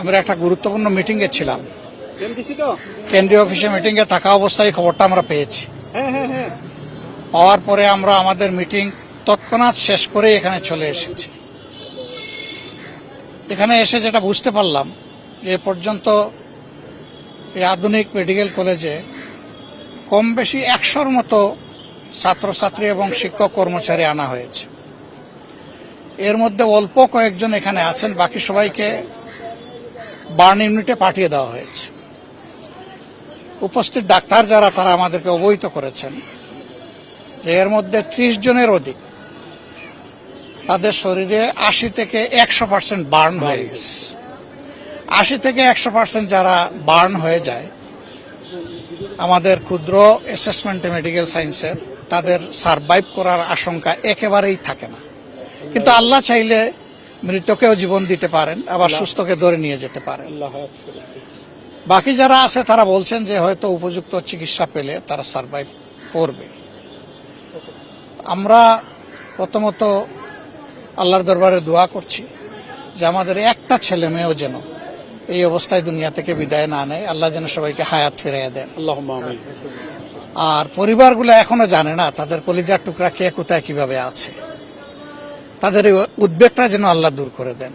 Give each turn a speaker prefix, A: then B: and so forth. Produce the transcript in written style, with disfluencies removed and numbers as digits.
A: আমরা একটা গুরুত্বপূর্ণ মিটিংয়ে ছিলাম, কেন্দ্রীয় অফিসে মিটিংয়ে থাকা অবস্থায় খবরটা আমরা পেয়েছি। পাওয়ার পরে আমরা আমাদের মিটিং তৎক্ষণাৎ শেষ করে এখানে চলে এসেছি। এখানে এসে যেটা বুঝতে পারলাম যে এ পর্যন্ত এই আধুনিক মেডিকেল কলেজে কম বেশি 100-র মতো ছাত্রছাত্রী এবং শিক্ষক কর্মচারী আনা হয়েছে। এর মধ্যে অল্প কয়েকজন এখানে আছেন, বাকি সবাইকে বার্ন ইউনিটে পাঠিয়ে দেওয়া হয়েছে। উপস্থিত ডাক্তার যারা, তারা আমাদেরকে অবহিত করেছেন যে এর মধ্যে 30 জনের অধিক তাদের শরীরে 80 থেকে 100% বার্ন হয়ে গেছে। 80 থেকে 100% যারা বার্ন হয়ে যায়, আমাদের ক্ষুদ্র অ্যাসেসমেন্টে মেডিকেল সায়েন্সের তাদের সারভাইভ করার আশঙ্কা একেবারেই থাকে না। কিন্তু আল্লাহ চাইলে মৃতকেও জীবন দিতে পারেন, আবার সুস্থকে ধরে নিয়ে যেতে পারেন। বাকি যারা আছে তারা বলছেন যে হয়তো উপযুক্ত চিকিৎসা পেলে তারা সারভাইভ করবে। আমরা প্রথমত আল্লাহর দরবারে দোয়া করছি যে আমাদের একটা ছেলে মেয়েও যেন এই অবস্থায় দুনিয়া থেকে বিদায় না নেয়, আল্লাহ যেন সবাইকে হায়াত ফিরিয়ে দেন। আর পরিবারগুলো এখনো জানে না তাদের কলিজার টুকরা কে কোথায় কিভাবে আছে, তাদের উদ্বেগটা যেন আল্লাহ দূর করে দেন।